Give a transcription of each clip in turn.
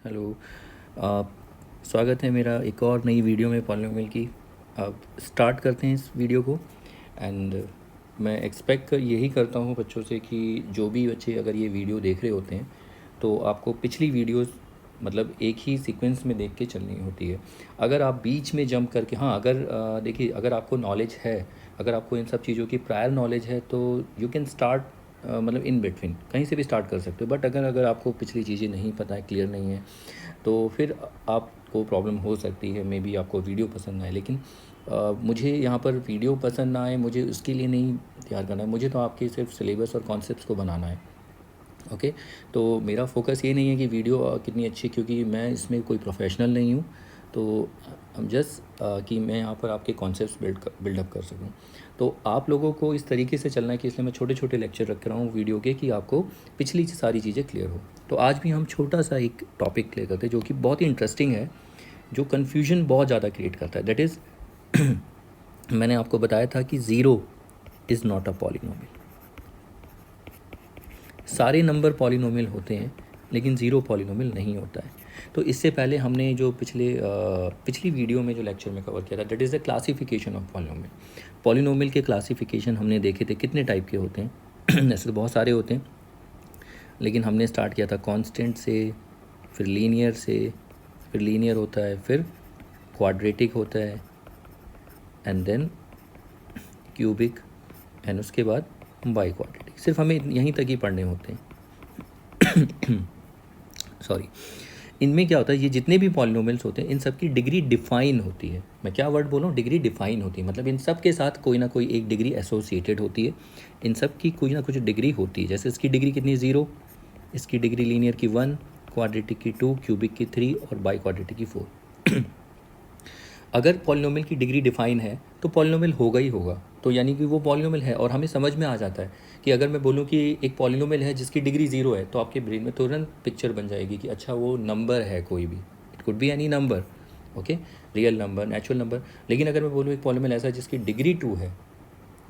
Hello. आप स्वागत है मेरा एक और नई वीडियो में पॉलिनोमियल की। अब स्टार्ट करते हैं इस वीडियो को। एंड मैं एक्सपेक्ट यही करता हूँ बच्चों से कि जो भी बच्चे अगर ये वीडियो देख रहे होते हैं तो आपको पिछली वीडियोस मतलब एक ही सीक्वेंस में देख के चलनी होती है। अगर आप बीच में जंप करके अगर देखिए, अगर आपको नॉलेज है, अगर आपको इन सब चीज़ों की प्रायर नॉलेज है तो यू कैन स्टार्ट मतलब इन बिटवीन कहीं से भी स्टार्ट कर सकते हो। बट अगर अगर आपको पिछली चीज़ें नहीं पता है, क्लियर नहीं है, तो फिर आपको प्रॉब्लम हो सकती है। मे बी आपको वीडियो पसंद ना आए, लेकिन मुझे यहाँ पर वीडियो पसंद ना आए, मुझे उसके लिए नहीं तैयार करना है। मुझे तो आपके सिर्फ सिलेबस और कॉन्सेप्ट्स को बनाना है। ओके। तो मेरा फोकस ये नहीं है कि वीडियो कितनी अच्छी, क्योंकि मैं इसमें कोई प्रोफेशनल नहीं हूँ। तो हम जस्ट कि मैं यहाँ पर आपके कॉन्सेप्ट्स बिल्डअप कर सकूँ। तो आप लोगों को इस तरीके से चलना है कि इसलिए मैं छोटे छोटे लेक्चर रख रहा हूँ वीडियो के, कि आपको पिछली सारी चीज़ें क्लियर हो। तो आज भी हम छोटा सा एक टॉपिक क्लियर करते हैं जो कि बहुत ही इंटरेस्टिंग है, जो कन्फ्यूजन बहुत ज़्यादा क्रिएट करता है। दैट इज़ मैंने आपको बताया था कि zero is not a polynomial. सारे नंबर पॉलिनोमियल होते हैं लेकिन ज़ीरो पॉलिनोमियल नहीं होता है। तो इससे पहले हमने जो पिछली वीडियो में जो लेक्चर में कवर किया था, that is the classification of polynomial. Polynomial के क्लासिफिकेशन हमने देखे थे कितने टाइप के होते हैं। ऐसे तो बहुत सारे होते हैं, लेकिन हमने स्टार्ट किया था कांस्टेंट से, फिर लीनियर से, फिर लीनियर होता है, फिर क्वाड्रेटिक होता है, एंड देन क्यूबिक, एंड उसके बाद बाई क्वाड्रेटिक। सिर्फ हमें यहीं तक ही पढ़ने होते हैं। सॉरी। इनमें क्या होता है, ये जितने भी पॉलिनोमियल्स होते हैं इन सब की डिग्री डिफाइन होती है। मैं क्या वर्ड बोल रहा हूँ, डिग्री डिफाइन होती है, मतलब इन सब के साथ कोई ना कोई एक डिग्री एसोसिएटेड होती है। इन सब की कोई ना कुछ डिग्री होती है। जैसे इसकी डिग्री कितनी, 0, इसकी डिग्री लीनियर की 1, क्वाड्रेटिक की 2, क्यूबिक की 3 और बाई क्वाड्रेटिक की 4। अगर पॉलिनोमियल की डिग्री डिफाइन है तो पॉलिनोमियल होगा ही होगा। तो यानी कि वो पॉलिनोमियल है, और हमें समझ में आ जाता है कि अगर मैं बोलूँ कि एक पॉलिनोमियल है जिसकी डिग्री 0 है, तो आपके ब्रेन में तुरंत पिक्चर बन जाएगी कि अच्छा वो नंबर है कोई भी। It could be any number, okay, real number, natural number. लेकिन अगर मैं बोलूँ एक पॉलिनोमियल ऐसा है जिसकी डिग्री 2 है,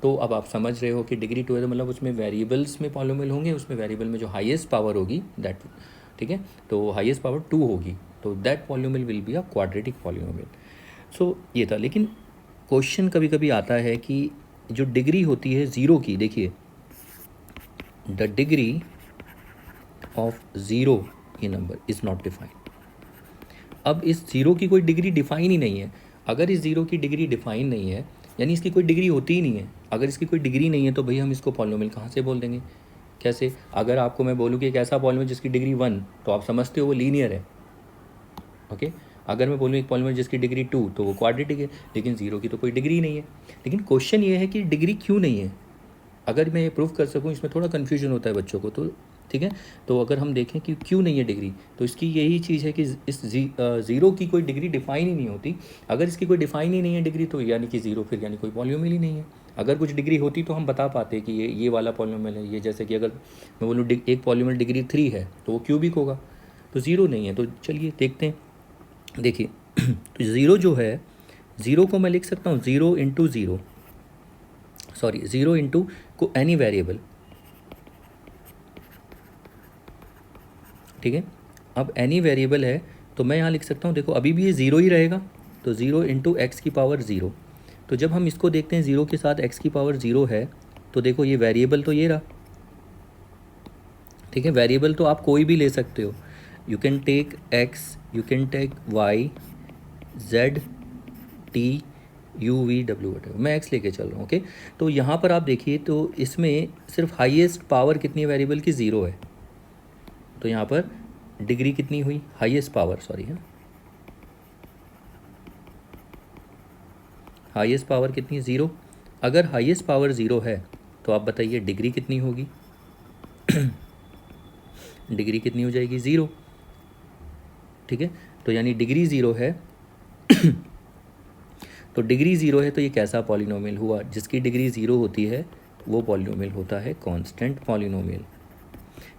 तो अब आप समझ रहे हो कि डिग्री 2 है तो मतलब उसमें वेरिएबल्स में पॉलिनोमियल होंगे, उसमें वेरिएबल में जो हाईएस्ट पावर होगी दैट, ठीक है, तो हाईएस्ट पावर 2 होगी, तो that polynomial will be a quadratic polynomial. So ये था। लेकिन क्वेश्चन कभी कभी आता है कि जो डिग्री होती है ज़ीरो की, देखिए द डिग्री ऑफ ज़ीरो ये नंबर इज़ नॉट डिफाइंड। अब इस ज़ीरो की कोई डिग्री डिफाइन ही नहीं है। अगर इस ज़ीरो की डिग्री डिफाइन नहीं है, यानी इसकी कोई डिग्री होती ही नहीं है। अगर इसकी कोई डिग्री नहीं है तो भाई हम इसको पॉलिनोमियल कहाँ से बोल देंगे, कैसे? अगर आपको मैं बोलूँ कि एक ऐसा पॉलिनोमियल जिसकी डिग्री 1, तो आप समझते हो वो लीनियर है, ओके। अगर मैं बोलूँ एक पॉलिनोमियल जिसकी डिग्री 2, तो वो क्वाड्रेटिक है। लेकिन ज़ीरो की तो कोई डिग्री नहीं है। लेकिन क्वेश्चन ये है कि डिग्री क्यों नहीं है। अगर मैं ये प्रूव कर सकूँ, इसमें थोड़ा कन्फ्यूजन होता है बच्चों को, तो ठीक है। तो अगर हम देखें कि क्यों नहीं है डिग्री, तो इसकी यही चीज़ है कि इस ज़ीरो की कोई डिग्री डिफाइन ही नहीं होती। अगर इसकी कोई डिफाइन ही नहीं है डिग्री, तो यानी कि ज़ीरो फिर यानी कोई पॉलिनोमियल ही नहीं है। अगर कुछ डिग्री होती तो हम बता पाते कि ये वाला पॉलिनोमियल है। ये जैसे कि अगर मैं बोलूँ एक पॉलिनोमियल डिग्री 3 है तो वो क्यूबिक होगा, तो ज़ीरो नहीं है। तो चलिए देखते हैं। देखिए तो ज़ीरो जो है, ज़ीरो को मैं लिख सकता हूँ 0 इंटू ज़ीरो, सॉरी 0 इंटू को एनी वेरिएबल, ठीक है। अब एनी वेरिएबल है तो मैं यहाँ लिख सकता हूँ, देखो अभी भी ये ज़ीरो ही रहेगा, तो 0 इंटू एक्स की पावर 0। तो जब हम इसको देखते हैं ज़ीरो के साथ एक्स की पावर 0 है, तो देखो ये वेरिएबल तो ये रहा, ठीक है। वेरिएबल तो आप कोई भी ले सकते हो, you can take X, you can take Y, Z, T, U V W what, मैं एक्स लेके चल रहा हूँ, ओके। तो यहाँ पर आप देखिए, तो इसमें सिर्फ हाईएस्ट पावर कितनी है वेरिएबल की, 0 है। तो यहाँ पर डिग्री कितनी हुई, हाईएस्ट पावर, सॉरी है, हाईएस्ट पावर कितनी है, 0। अगर हाईएस्ट पावर 0 है तो आप बताइए डिग्री कितनी होगी। डिग्री कितनी हो जाएगी, 0, ठीक है। तो यानी डिग्री 0 है। तो डिग्री 0 है तो ये कैसा पॉलिनोमियल हुआ, जिसकी डिग्री 0 होती है वो पॉलिनोमियल होता है कांस्टेंट पॉलिनोमियल।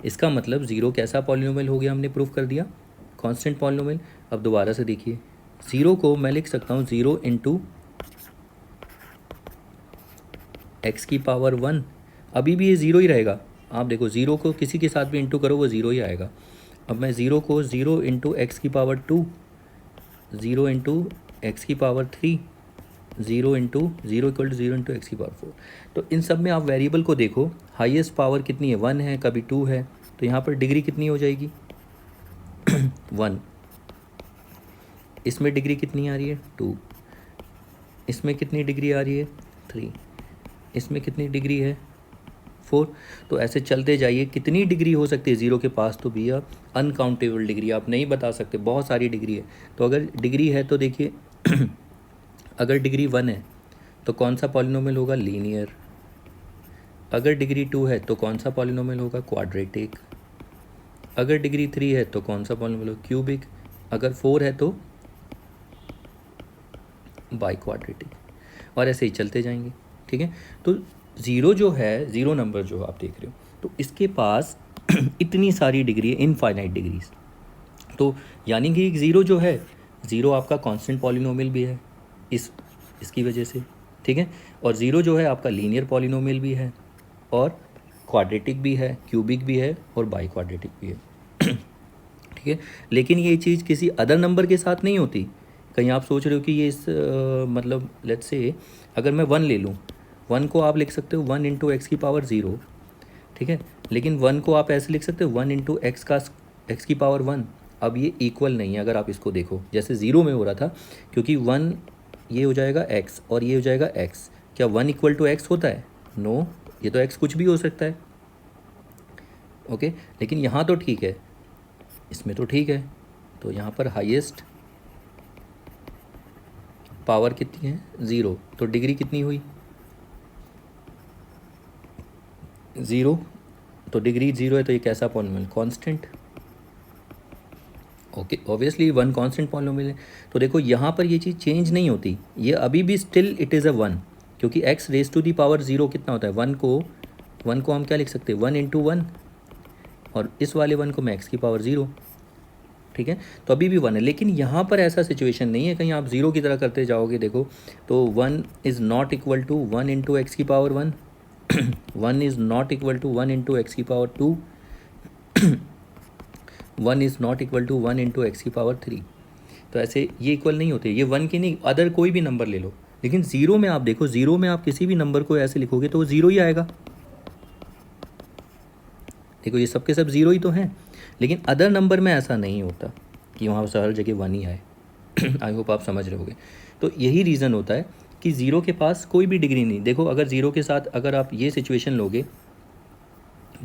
इसका मतलब 0 कैसा पॉलिनोमियल हो गया, हमने प्रूव कर दिया, कांस्टेंट पॉलिनोमियल। अब दोबारा से देखिए, 0 को मैं लिख सकता हूँ 0 इंटू एक्स की पावर 1, अभी भी ये 0 ही रहेगा। आप देखो 0 को किसी के साथ भी इंटू करो वो 0 ही आएगा। अब मैं ज़ीरो को 0 इंटू एक्स की पावर 2, 0 इंटू एक्स की power 3, 0 into 0 equal to 0 into x की पावर 4। तो इन सब में आप वेरिएबल को देखो, हाईएस्ट पावर कितनी है, 1 है, कभी 2 है, तो यहाँ पर डिग्री कितनी हो जाएगी 1। इसमें डिग्री कितनी आ रही है 2, इसमें कितनी डिग्री आ रही है 3, इसमें कितनी डिग्री है 4। तो ऐसे चलते जाइए, कितनी डिग्री हो सकती है ज़ीरो के पास, तो भैया अनकाउंटेबल डिग्री, आप नहीं बता सकते, बहुत सारी डिग्री है। तो अगर डिग्री है तो देखिए अगर डिग्री 1 है तो कौन सा पॉलिनोमियल होगा, लीनियर। अगर डिग्री 2 है तो कौन सा पॉलिनोमियल होगा, क्वाड्रेटिक। अगर डिग्री 3 है तो कौन सा पॉलिनोमियल होगा, क्यूबिक। अगर 4 है तो बाई क्वाड्रेटिक, और ऐसे ही चलते जाएंगे, ठीक है। तो ज़ीरो जो है, ज़ीरो नंबर जो आप देख रहे हो, तो इसके पास इतनी सारी डिग्री है, इनफाइनाइट डिग्रीज। तो यानी कि ज़ीरो जो है, ज़ीरो आपका कांस्टेंट पॉलिनोमियल भी है इसकी वजह से, ठीक है। और ज़ीरो जो है आपका लीनियर पॉलिनोमियल भी है, और क्वाड्रेटिक भी है, क्यूबिक भी है, और बाई क्वाड्रेटिक भी है, ठीक है। लेकिन ये चीज़ किसी अदर नंबर के साथ नहीं होती। कहीं आप सोच रहे हो कि ये मतलब लेट्स से अगर मैं 1 ले लूँ, 1 को आप लिख सकते हो 1 इंटू एक्स की पावर 0, ठीक है। लेकिन 1 को आप ऐसे लिख सकते हो 1 इंटू एक्स की पावर 1। अब ये इक्वल नहीं है, अगर आप इसको देखो, जैसे 0 में हो रहा था, क्योंकि 1 ये हो जाएगा x और ये हो जाएगा x। क्या 1 इक्वल टू एक्स होता है, नो, ये तो x कुछ भी हो सकता है, ओके। लेकिन यहाँ तो ठीक है, इसमें तो ठीक है। तो यहाँ पर हाईएस्ट पावर कितनी है 0, तो डिग्री कितनी हुई 0, तो डिग्री 0 है, तो ये कैसा polynomial, constant, okay. Obviously 1 constant polynomial है। तो देखो यहाँ पर ये चीज़ चेंज नहीं होती, ये अभी भी स्टिल इट इज़ अ 1, क्योंकि x raise to the power 0 कितना होता है, 1 को हम क्या लिख सकते हैं, 1 इंटू 1, और इस वाले 1 को मैं x की पावर 0, ठीक है। तो अभी भी 1 है। लेकिन यहाँ पर ऐसा सिचुएशन नहीं है, कहीं आप 0 की तरह करते जाओगे, देखो तो 1 is not equal to 1 into x की power 1, 1 is not equal to 1 into x की power 2, 1 is not equal to 1 into x की पावर 3। तो ऐसे ये इक्वल नहीं होते, ये 1 की नहीं, अदर कोई भी नंबर ले लो। लेकिन 0 में आप देखो, 0 में आप किसी भी नंबर को ऐसे लिखोगे तो वो 0 ही आएगा। देखो ये सब के सब 0 ही तो हैं, लेकिन अदर नंबर में ऐसा नहीं होता कि वहाँ से हर जगह 1 ही आए। आई होप आप समझ रहे होगे। तो यही रीज़न होता है कि 0 के पास कोई भी डिग्री नहीं। देखो अगर 0 के साथ अगर आप ये सिचुएशन लोगे,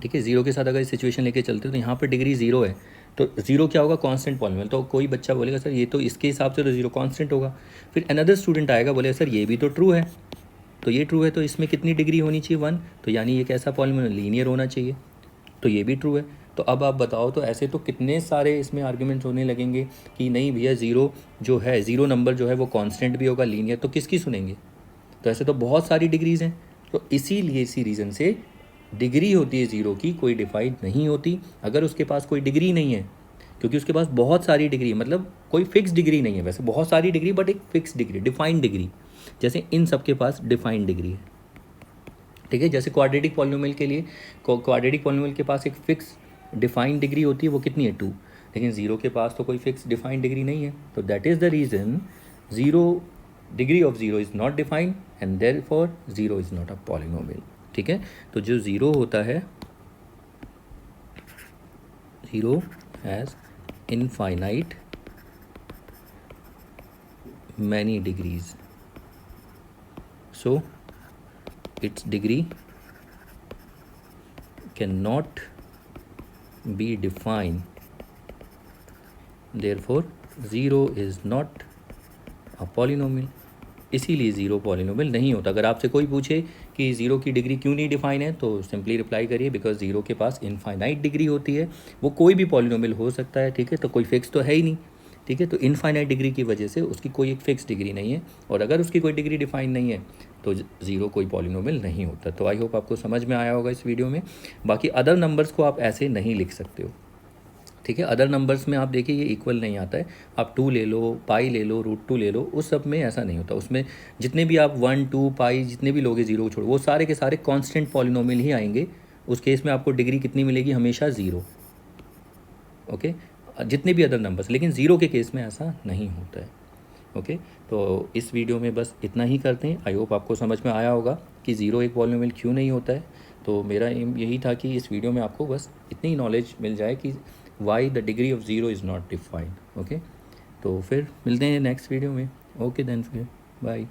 ठीक है, 0 के साथ अगर सिचुएशन लेके चलते हो तो यहाँ पर डिग्री 0 है, तो 0 क्या होगा, कांस्टेंट पॉलिनोमियल। तो कोई बच्चा बोलेगा सर ये तो इसके हिसाब से तो 0 कांस्टेंट होगा। फिर अनदर स्टूडेंट आएगा, बोलेगा सर ये भी तो ट्रू है, तो ये ट्रू है, तो इसमें कितनी डिग्री होनी चाहिए 1, तो यानी ये कैसा पॉलिनोमियल, लीनियर होना चाहिए, तो ये भी ट्रू है। तो अब आप बताओ, तो ऐसे तो कितने सारे इसमें आर्ग्यूमेंट्स होने लगेंगे कि नहीं भैया 0 जो है, 0 नंबर जो है वो कांस्टेंट भी होगा, लीनियर, तो किसकी सुनेंगे। तो ऐसे तो बहुत सारी डिग्रीज़ हैं। तो इसीलिए इसी रीज़न से डिग्री होती है 0 की, कोई डिफाइंड नहीं होती अगर उसके पास कोई डिग्री नहीं है, क्योंकि उसके पास बहुत सारी डिग्री, मतलब कोई फिक्स डिग्री नहीं है, वैसे बहुत सारी डिग्री बट एक फिक्स डिग्री, डिफाइंड डिग्री, जैसे इन सब के पास डिफाइंड डिग्री है, ठीक है। जैसे क्वाड्रेटिक पॉलिनोमियल के लिए, क्वाड्रेटिक पॉलिनोमियल के पास एक फिक्स डिफाइंड डिग्री होती है, वो कितनी है 2, लेकिन 0 के पास तो कोई फिक्स डिफाइंड डिग्री नहीं है। तो that is the reason 0 degree of 0 is not defined and therefore 0 is not a polynomial, ठीक है। तो जो 0 होता है, 0 has infinite many degrees, so its degree cannot be defined, therefore 0 is not a polynomial। इसीलिए 0 पॉलिनोमियल नहीं होता। अगर आपसे कोई पूछे कि 0 की डिग्री क्यों नहीं डिफाइन है, तो सिंपली रिप्लाई करिए बिकॉज 0 के पास इनफाइनाइट डिग्री होती है, वो कोई भी पॉलिनोमियल हो सकता है, ठीक है। तो कोई फिक्स तो है ही नहीं, ठीक है। तो इनफाइनाइट डिग्री की वजह से उसकी कोई एक फिक्स डिग्री नहीं है, और अगर उसकी कोई डिग्री डिफाइन नहीं है तो 0 कोई पॉलिनोमियल नहीं होता। तो आई होप आपको समझ में आया होगा इस वीडियो में। बाकी अदर नंबर्स को आप ऐसे नहीं लिख सकते हो, ठीक है। अदर नंबर्स में आप देखिए ये इक्वल नहीं आता है, आप 2 ले लो, पाई ले लो, √2 ले लो, उस सब में ऐसा नहीं होता। उसमें जितने भी आप 1, 2, पाई जितने भी लोगे 0 को छोड़ो, वो सारे के सारे कांस्टेंट पॉलिनोमियल ही आएंगे। उस केस में आपको डिग्री कितनी मिलेगी, हमेशा 0, ओके, जितने भी अदर नंबर्स, लेकिन ज़ीरो के केस में ऐसा नहीं होता है। ओके, तो इस वीडियो में बस इतना ही करते हैं। आई होप आपको समझ में आया होगा कि ज़ीरो एक पॉलिनोमियल क्यों नहीं होता है। तो मेरा एम यही था कि इस वीडियो में आपको बस इतनी नॉलेज मिल जाए कि why the degree of zero is not defined. Okay, तो फिर मिलते हैं नेक्स्ट वीडियो में। ओके देन, फिर बाय।